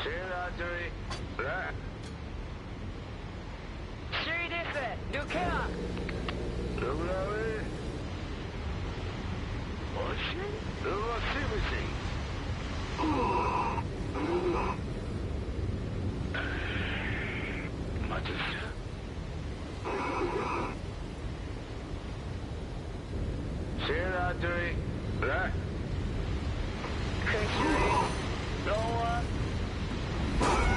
Shield artery. Blah. 首位です。ルケア。どこだおい。おしどうはすぐし。待つっす。Shield artery. Blah. Century. Lower.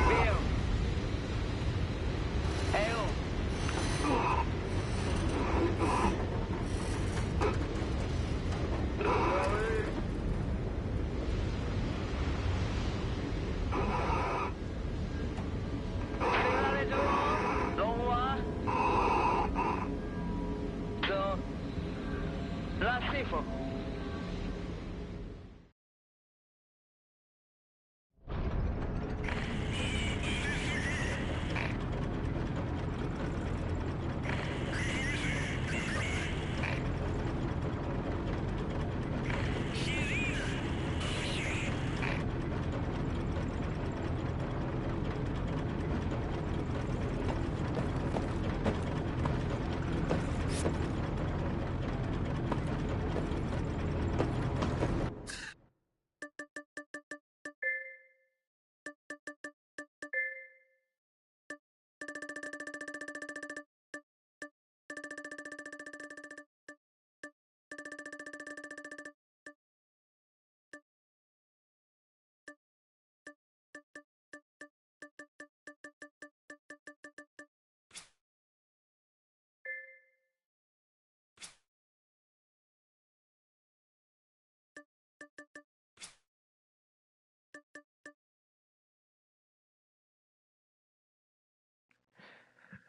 Bill. L.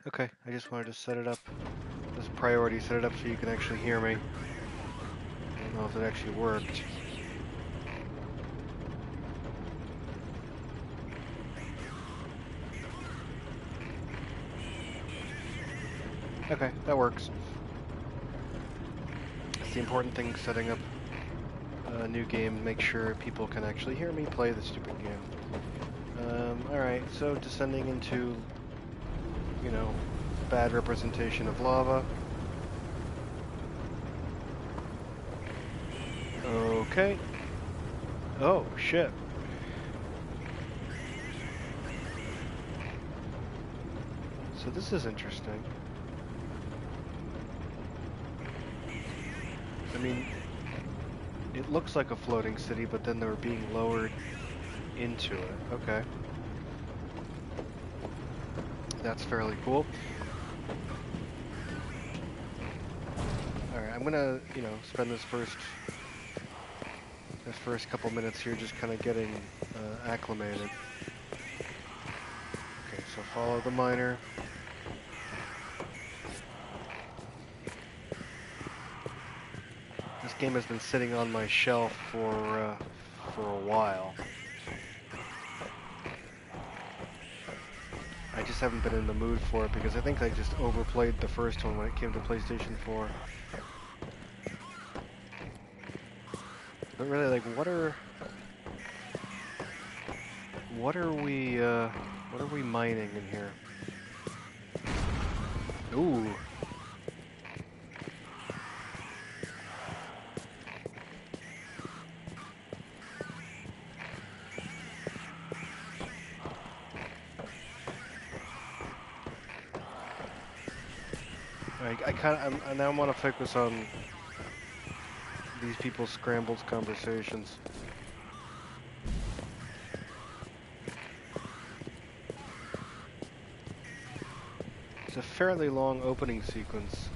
Okay, I just wanted to set it up as priority, set it up so you can actually hear me. I don't know if it actually worked. Okay, that works. That's the important thing, setting up a new game, make sure people can actually hear me play the stupid game. Alright, so descending into, you know, bad representation of lava. Okay. Oh, shit. So this is interesting. I mean, it looks like a floating city, but then they were being lowered into it. Okay. That's fairly cool. Alright, I'm gonna, you know, spend this first couple minutes here just kind of getting acclimated. Okay, so follow the miner. This game has been sitting on my shelf for a while. I just haven't been in the mood for it because I think I just overplayed the first one when it came to PlayStation 4. But really, like, what are we mining in here? Ooh. I now want to focus on these people's scrambled conversations. It's a fairly long opening sequence.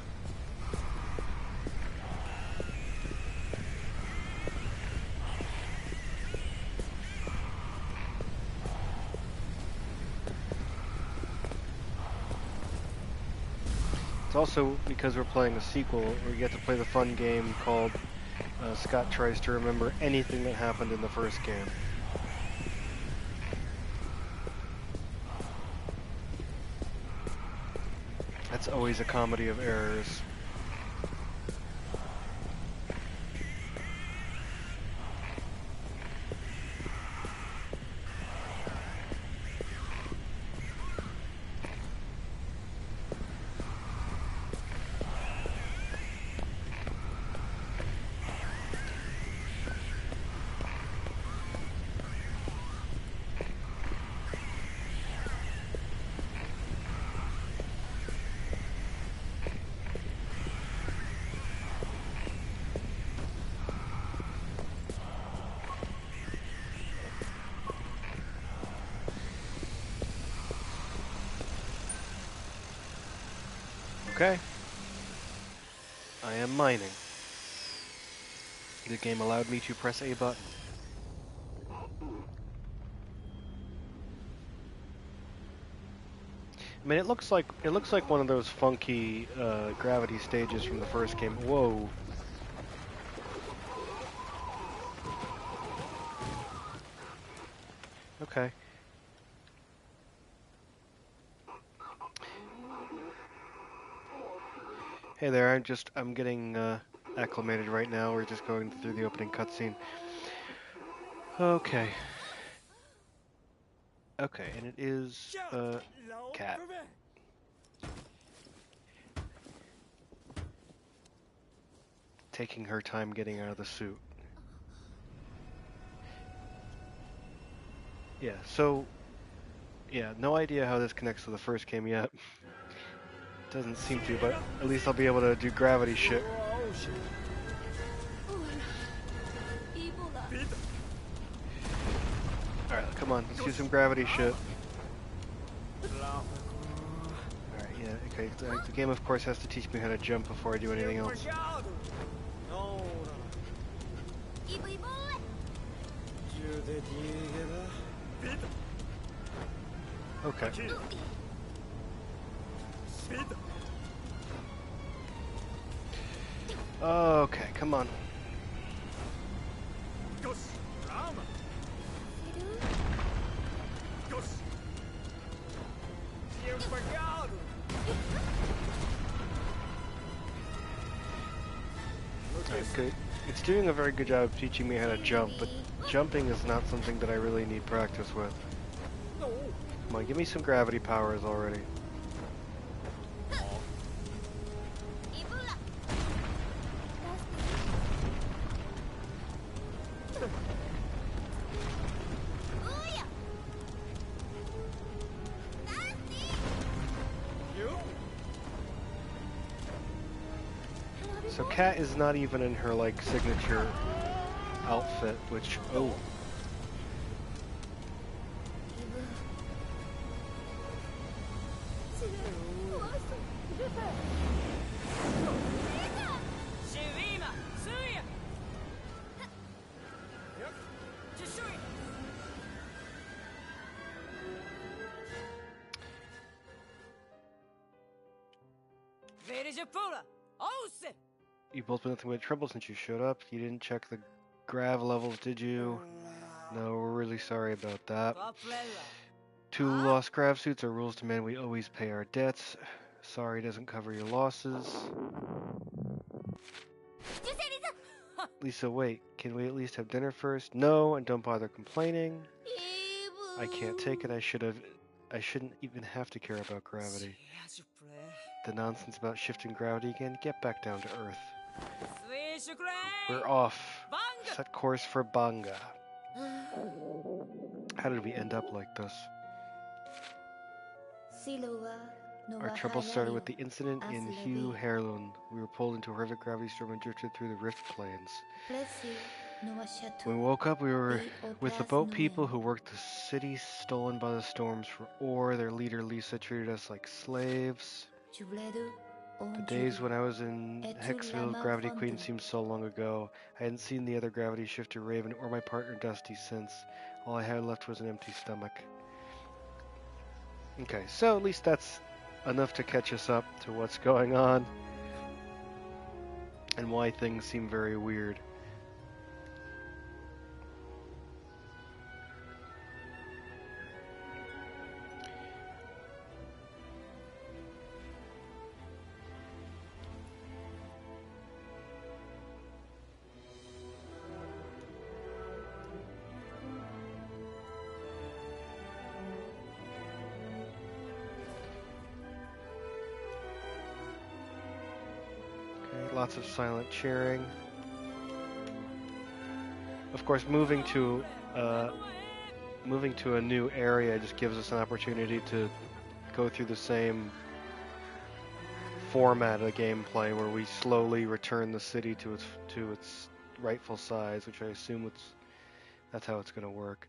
It's also because we're playing a sequel, we get to play the fun game called Scott Tries to Remember Anything That Happened in the First Game. That's always a comedy of errors. I am mining. The game allowed me to press a button. I mean, it looks like one of those funky gravity stages from the first game. Whoa. Okay. Hey there, I'm getting acclimated right now. We're just going through the opening cutscene. Okay. Okay, and it is Cat. Taking her time getting out of the suit. Yeah, so yeah, no idea how this connects to the first game yet. Doesn't seem to, but at least I'll be able to do gravity shit. Alright, come on, let's do some gravity shit. Alright, yeah, okay. The game, of course, has to teach me how to jump before I do anything else. Okay. Okay, come on. Okay. It's doing a very good job of teaching me how to jump, but jumping is not something that I really need practice with. Come on, give me some gravity powers already. So Cat is not even in her, like, signature outfit, which, oh. You've both been nothing but trouble since you showed up. You didn't check the grav levels, did you? No, we're really sorry about that. 2 lost grav suits are rules demand we always pay our debts. Sorry doesn't cover your losses. Lisa, wait. Can we at least have dinner first? No, and don't bother complaining. I can't take it. I shouldn't even have to care about gravity. The nonsense about shifting gravity again. Get back down to Earth. We're off. Set course for Banga. How did we end up like this? Our trouble started with the incident in Hugh Herlun. We were pulled into a horrific gravity storm and drifted through the rift plains. When we woke up, we were with the boat people who worked the city stolen by the storms for ore. Their leader, Lisa, treated us like slaves. The days when I was in Hexville, Gravity Queen seemed so long ago. I hadn't seen the other gravity shifter Raven or my partner Dusty since. All I had left was an empty stomach. Okay, so at least that's enough to catch us up to what's going on and why things seem very weird. Lots of silent cheering. Of course, moving to a new area just gives us an opportunity to go through the same format of gameplay, where we slowly return the city to its rightful size, which I assume that's how it's going to work.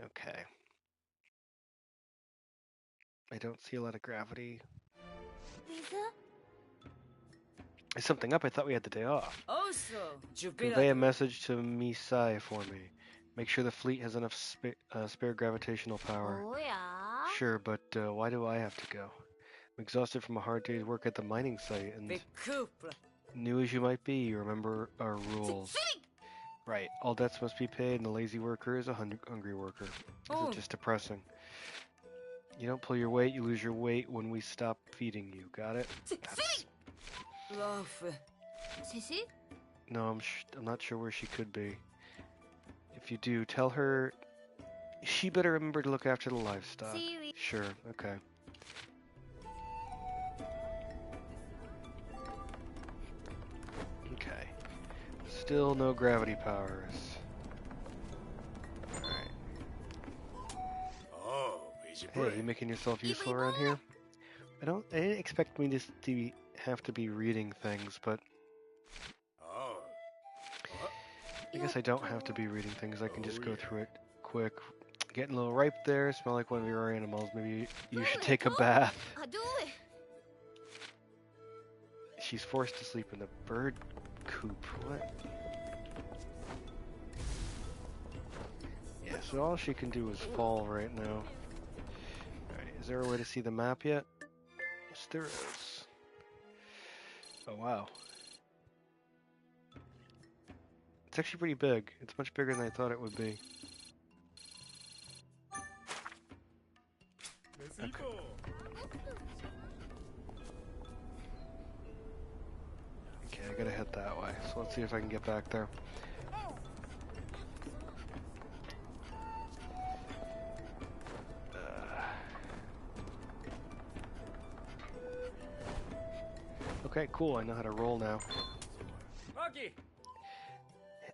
Okay. I don't see a lot of gravity. Lisa? Is something up? I thought we had the day off. Also, Convey a Jupiter. message to Misai for me. Make sure the fleet has enough spare gravitational power. Oh yeah. Sure, but why do I have to go? I'm exhausted from a hard day's work at the mining site, and Big couple. new as you might be, you remember our rules. Right, all debts must be paid, and the lazy worker is a hungry worker. Is Oh. it just depressing? You don't pull your weight, you lose your weight when we stop feeding you. Got it? That's- Love. Sissy? No, I'm not sure where she could be. If you do, tell her she better remember to look after the livestock. Seaweed. Sure, okay. Okay. Still no gravity powers. Alright. Oh, easy Hey, you making yourself useful around here? I didn't expect me to have to be reading things, but Oh. I guess I don't have to be reading things. I can just go through it quick. Getting a little ripe there. Smell like one of your animals. Maybe you should take a bath. Adoe. She's forced to sleep in the bird coop. What? Yeah, so all she can do is fall right now. Alright, is there a way to see the map yet? Yes, there is. Oh, wow. It's actually pretty big. It's much bigger than I thought it would be. Okay, I gotta head that way. So let's see if I can get back there. Okay, cool. I know how to roll now. Rocky.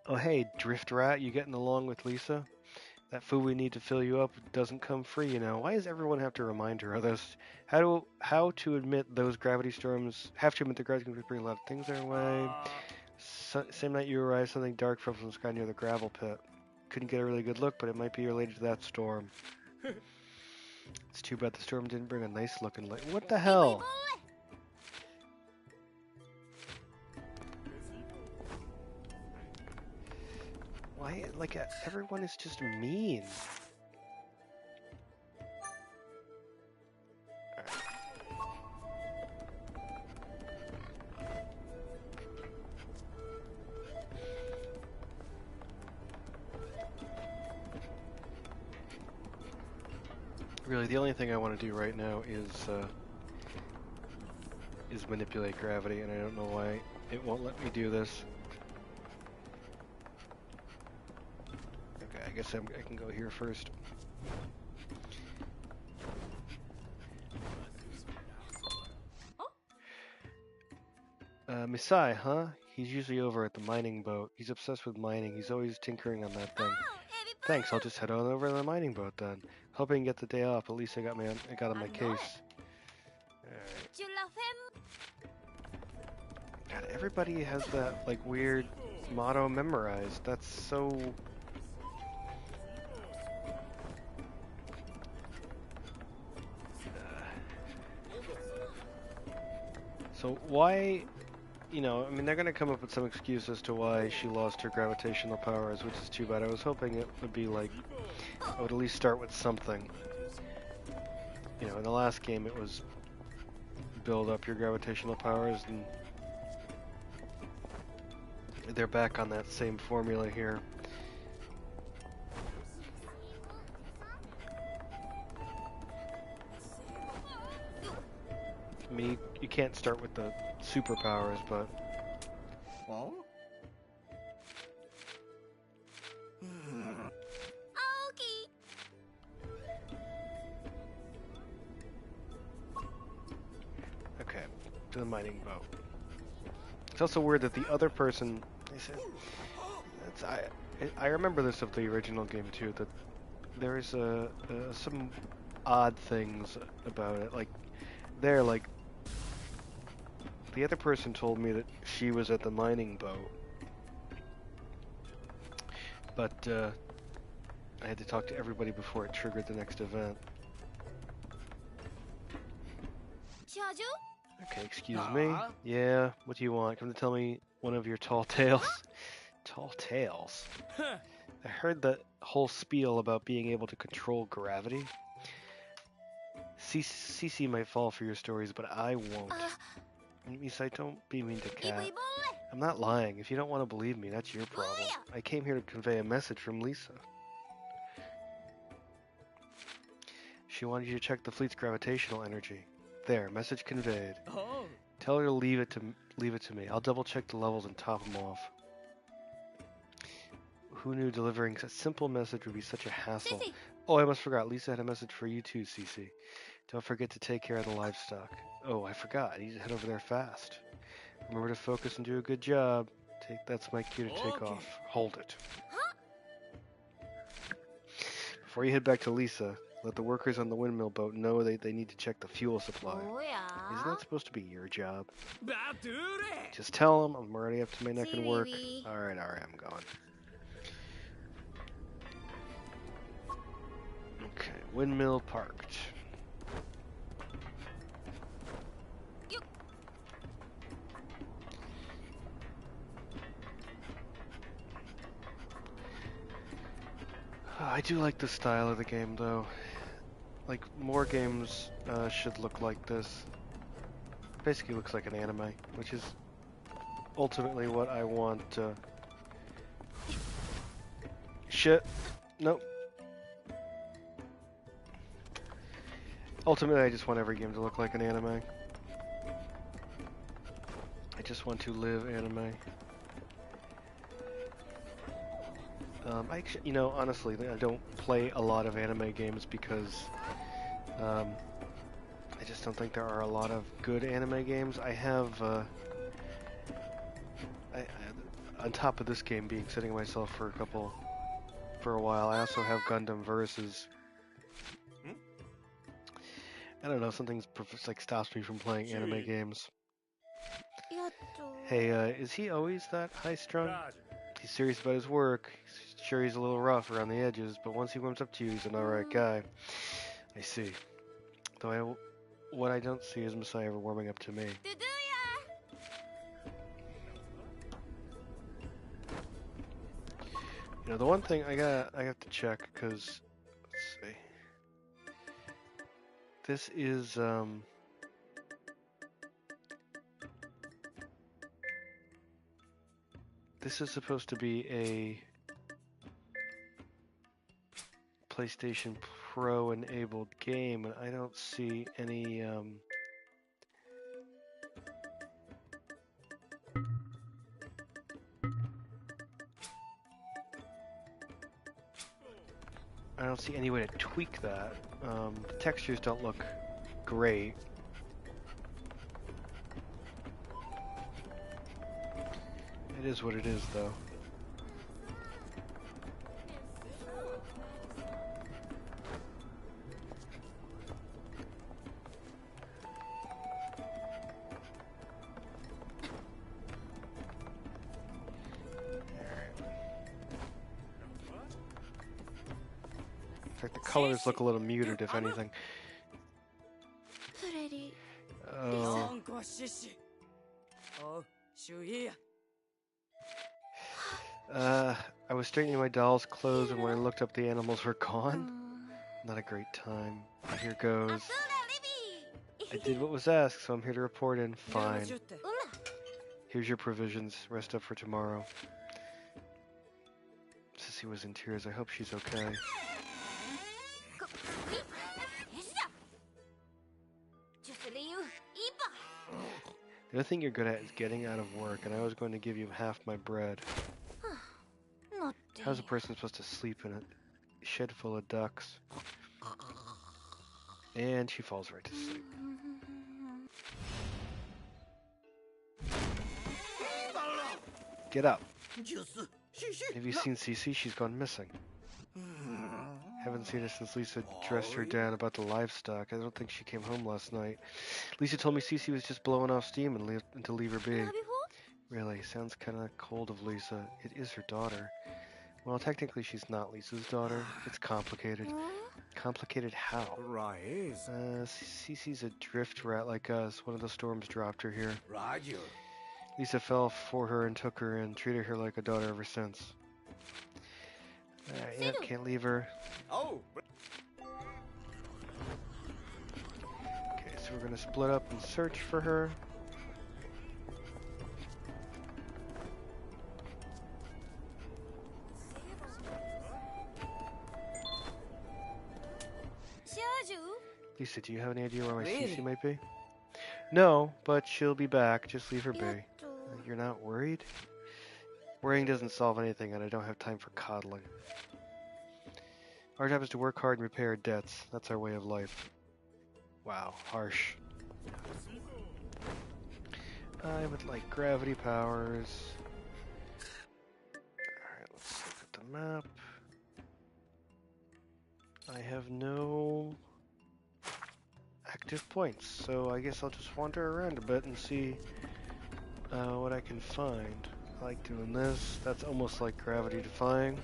Oh, hey, Drift Rat, you getting along with Lisa? That food we need to fill you up doesn't come free, you know. Why does everyone have to remind her of this? How to admit those gravity storms? Have to admit the gravity storms bring a lot of things their way. Same night you arrived, something dark fell from the sky near the gravel pit. Couldn't get a really good look, but it might be related to that storm. It's too bad the storm didn't bring a nice looking light. What the hell? Why, like, everyone is just mean. Really, the only thing I want to do right now is manipulate gravity, and I don't know why it won't let me do this. Okay, I guess I can go here first. Misai, huh? He's usually over at the mining boat. He's obsessed with mining. He's always tinkering on that thing. Thanks, I'll just head on over to the mining boat then. Hope I can get the day off. At least I got on my case. Alright. God, everybody has that like weird motto memorized. That's so. So why, you know, I mean, they're gonna come up with some excuse as to why she lost her gravitational powers, which is too bad. I was hoping it would be like, I would at least start with something. You know, in the last game it was build up your gravitational powers, and they're back on that same formula here. I mean, you can't start with the superpowers, but... Oh? Okay, to the mining boat. It's also weird that the other person... I remember this of the original game too, that there's some odd things about it. Like, the other person told me that she was at the mining boat, but I had to talk to everybody before it triggered the next event. Okay, excuse me. Yeah, what do you want? Come to tell me one of your tall tales? Tall tales? I heard that whole spiel about being able to control gravity. CC might fall for your stories, but I won't. Misai, don't be mean to Cat. I'm not lying. If you don't want to believe me, that's your problem. I came here to convey a message from Lisa. She wanted you to check the fleet's gravitational energy. There, message conveyed. Oh. Tell her to leave it to me. I'll double check the levels and top them off. Who knew delivering a simple message would be such a hassle? Oh, I almost forgot. Lisa had a message for you too, Cece. Don't forget to take care of the livestock. Oh, I forgot. I need to head over there fast. Remember to focus and do a good job. That's my cue to take off. Hold it. Before you head back to Lisa, let the workers on the windmill boat know they need to check the fuel supply. Isn't that supposed to be your job? Just tell them I'm already up to my neck in work. Alright, I'm going. Okay, windmill parked. I do like the style of the game, though. Like, more games should look like this. Basically looks like an anime, which is ultimately what I want. Shit. Nope. Ultimately, I just want every game to look like an anime. I just want to live anime. You know, honestly, I don't play a lot of anime games because I just don't think there are a lot of good anime games. I have, on top of this game being sitting myself for a while, I also have Gundam Versus. I don't know, something like stops me from playing anime games. Hey, is he always that high-strung? He's serious about his work. Sure, he's a little rough around the edges, but once he warms up to you, he's an alright guy. I see. Though what I don't see is Messiah ever warming up to me. You know, the one thing I have to check, because, let's see. This is, this is supposed to be a PlayStation Pro enabled game, and I don't see any, I don't see any way to tweak that. The textures don't look great. It is what it is, though. In fact, the colors look a little muted, if anything. Oh. I was straightening my doll's clothes, and when I looked up, the animals were gone. Not a great time. Here goes. I did what was asked, so I'm here to report in. Fine. Here's your provisions. Rest up for tomorrow. Sissy was in tears. I hope she's okay. The other thing you're good at is getting out of work, and I was going to give you half my bread. How's a person supposed to sleep in a shed full of ducks? And she falls right to sleep. Get up. Have you seen Cece? She's gone missing. Haven't seen her since Lisa dressed her down about the livestock. I don't think she came home last night. Lisa told me Cece was just blowing off steam and to leave her be. Really, sounds kind of cold of Lisa. It is her daughter. Well, technically she's not Lisa's daughter. It's complicated. Complicated how? Right. Cece's a drift rat like us. One of the storms dropped her here. Roger. Lisa fell for her and took her and treated her like a daughter ever since. Alright, yep, can't leave her. Oh. Okay, so we're gonna split up and search for her. Lisa, do you have any idea where my Really? Cece might be? No, but she'll be back. Just leave her be. You're not worried? Worrying doesn't solve anything, and I don't have time for coddling. Our job is to work hard and repay our debts. That's our way of life. Wow, harsh. I would like gravity powers. Alright, let's look at the map. I have no active points, so I guess I'll just wander around a bit and see what I can find. I like doing this. That's almost like gravity defying,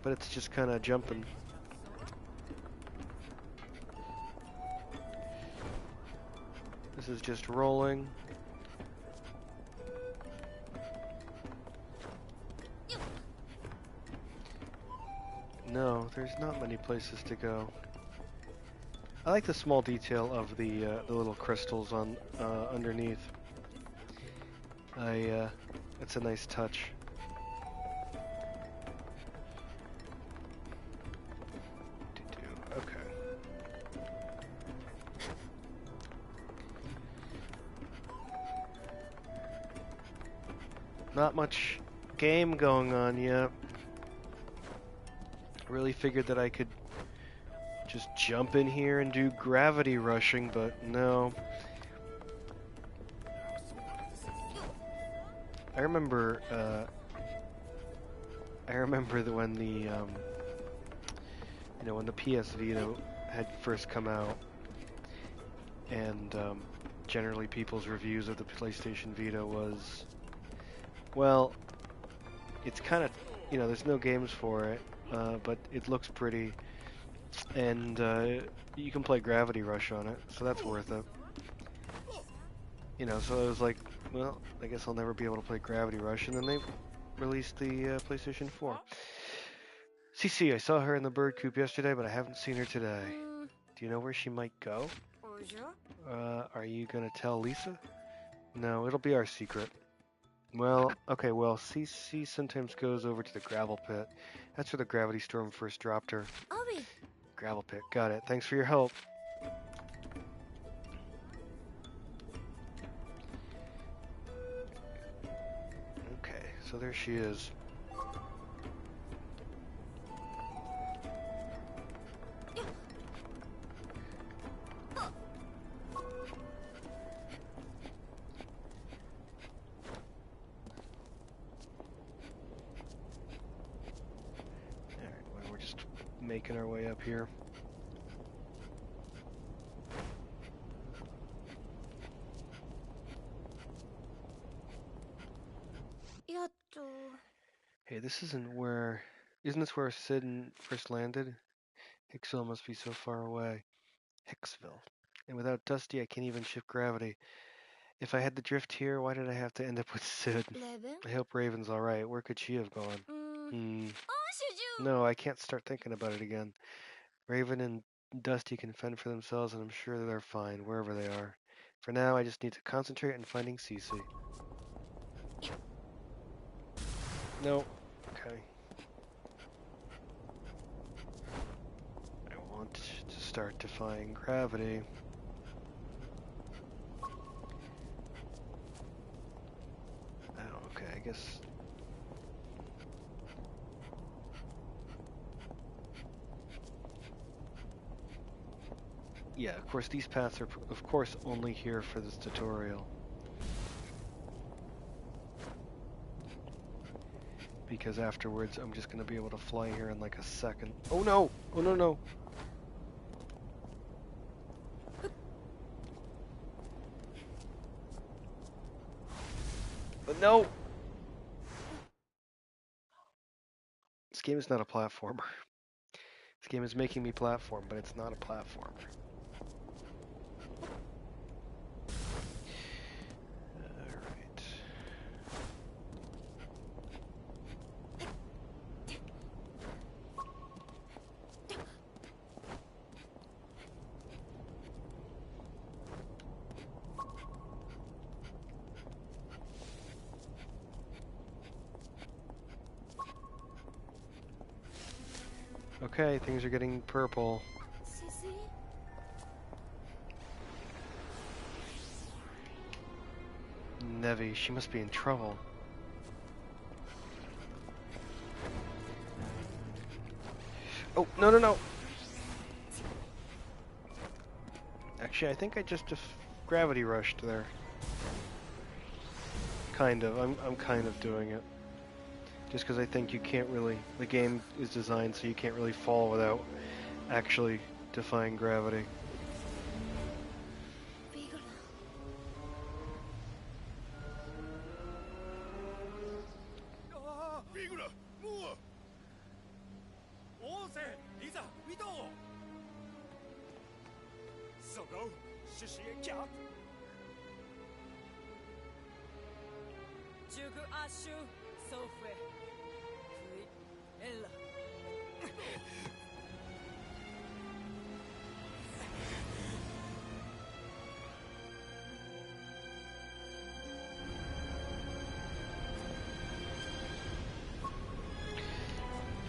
but it's just kind of jumping. This is just rolling. No, there's not many places to go. I like the small detail of the little crystals on underneath. It's a nice touch. Okay. Not much game going on yet. Really figured that I could just jump in here and do gravity rushing, but no. I remember that when the when the PS Vita had first come out, and generally people's reviews of the PlayStation Vita was, well, it's kind of, there's no games for it, but it looks pretty, and you can play Gravity Rush on it, so that's worth it. So I was like, well, I guess I'll never be able to play Gravity Rush, and then they released the PlayStation 4. Cece, I saw her in the bird coop yesterday, but I haven't seen her today. Do you know where she might go? Are you gonna tell Lisa? No, it'll be our secret. Well, okay, well, Cece sometimes goes over to the gravel pit. That's where the gravity storm first dropped her. Gravel pit, got it. Thanks for your help. Okay, so there she is. Making our way up here. Hey, isn't this where Sid first landed? Hicksville must be so far away. Hicksville. And without Dusty, I can't even shift gravity. If I had the drift here, why did I have to end up with Sid? I hope Raven's alright. Where could she have gone? No, I can't start thinking about it again. Raven and Dusty can fend for themselves, and I'm sure they're fine, wherever they are. For now, I just need to concentrate on finding Cece. No. Okay. I want to start defying gravity. Oh, okay, I guess... Yeah, of course, these paths are, of course, only here for this tutorial. Because afterwards, I'm just going to be able to fly here in like a second. Oh no! Oh no, no! But no! game is not a platformer. This game is making me platform, but it's not a platformer. Alright. Okay, things are getting purple. Sissy? Nevi, she must be in trouble. Oh, no, no, no! Actually, I think I just gravity rushed there. Kind of. I'm kind of doing it. Just because I think you can't really... The game is designed so you can't really fall without actually defying gravity. Figura. フィグラ、もう王政、いざ、ウィトーそこ、シュシエキャップジュグアッシュ、ソフェフイ、エラ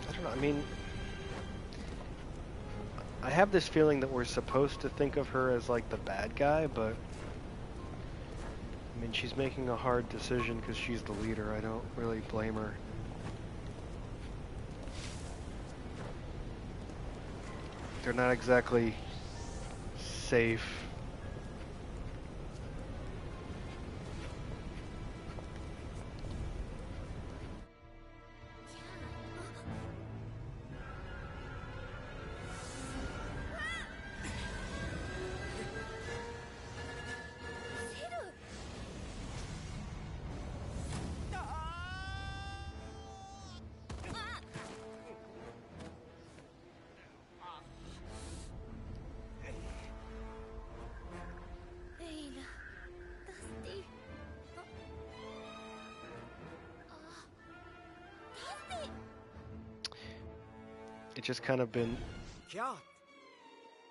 I don't know, I mean... I have this feeling that we're supposed to think of her as like the bad guy, but... I mean, she's making a hard decision because she's the leader. I don't really blame her. They're not exactly safe. Eila. Dusty. Dusty! It's just kind of been キャッ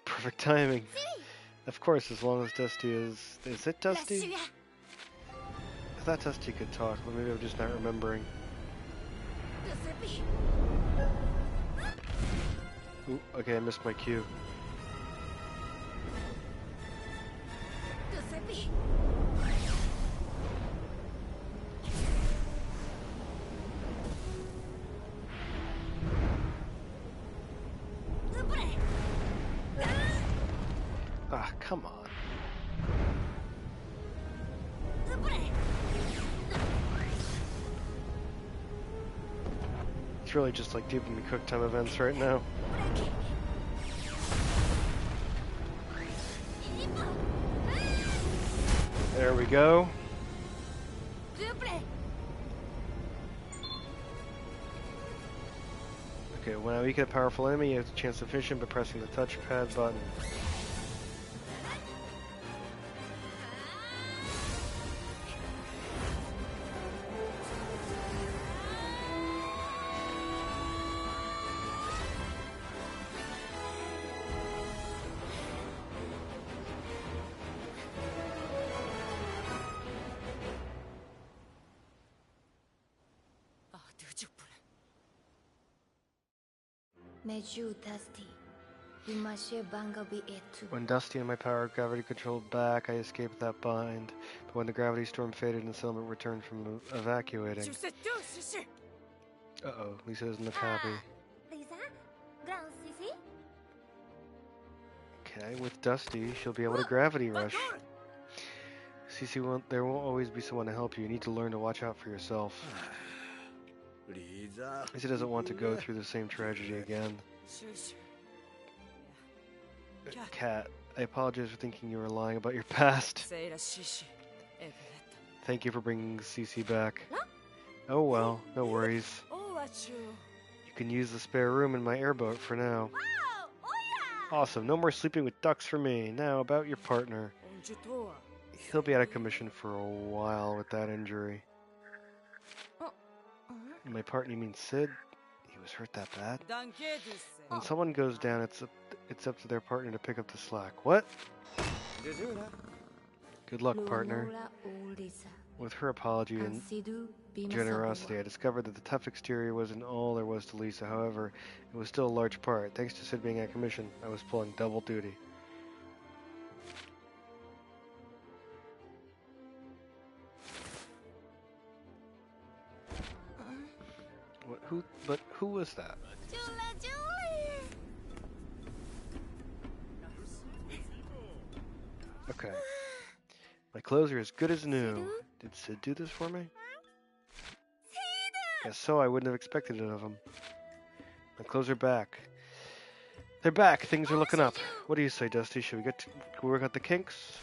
perfect timing. Of course, as long as Dusty is... Is it ラッ Dusty? シュや I thought Dusty could talk, but maybe I'm just not remembering. ルスピ Ooh, okay, I missed my cue. ルスピ ルプレ Ah, come on. ルプレ It's really just like giving me quick time events right now. 一本 There we go. ルプレ Okay, when I weaken a powerful enemy, you have the chance to finish him by pressing the touchpad button. Meju Dusty. Imashe Bangabi Etu. When Dusty and my power of gravity controlled back, I escaped that bind. But when the gravity storm faded and Settlement returned from evacuating... 出世どうシュシュ Uh-oh, Lisa doesn't look happy. Lisa? Ground Sissy? Okay, with Dusty, she'll be able to gravity rush. Cece there won't always be someone to help you. You need to learn to watch out for yourself. リーザ Lisa doesn't want to go through the same tragedy again. シュシュ Kat, I apologize for thinking you were lying about your past. セイラシュシュエブレッ Thank you for bringing Cece back. Oh well, no worries. トオーワチュ You can use the spare room in my airboat for now. Wow! Oh yeah! Awesome. No more sleeping with ducks for me. Now about your partner. He'll be out of commission for a while with that injury. My partner, you mean Sid? He was hurt that bad? When someone goes down, it's up to their partner to pick up the slack. What? Good luck, partner. With her apology and generosity, I discovered that the tough exterior wasn't all there was to Lisa. However, it was still a large part. Thanks to Sid being out of commission, I was pulling double duty. But who was that? Julie! Okay. My clothes are as good as new. Did Sid do this for me? Guess so. I wouldn't have expected it of him. My clothes are back. They're back. Things are looking up. What do you say, Dusty? Should we work out the kinks?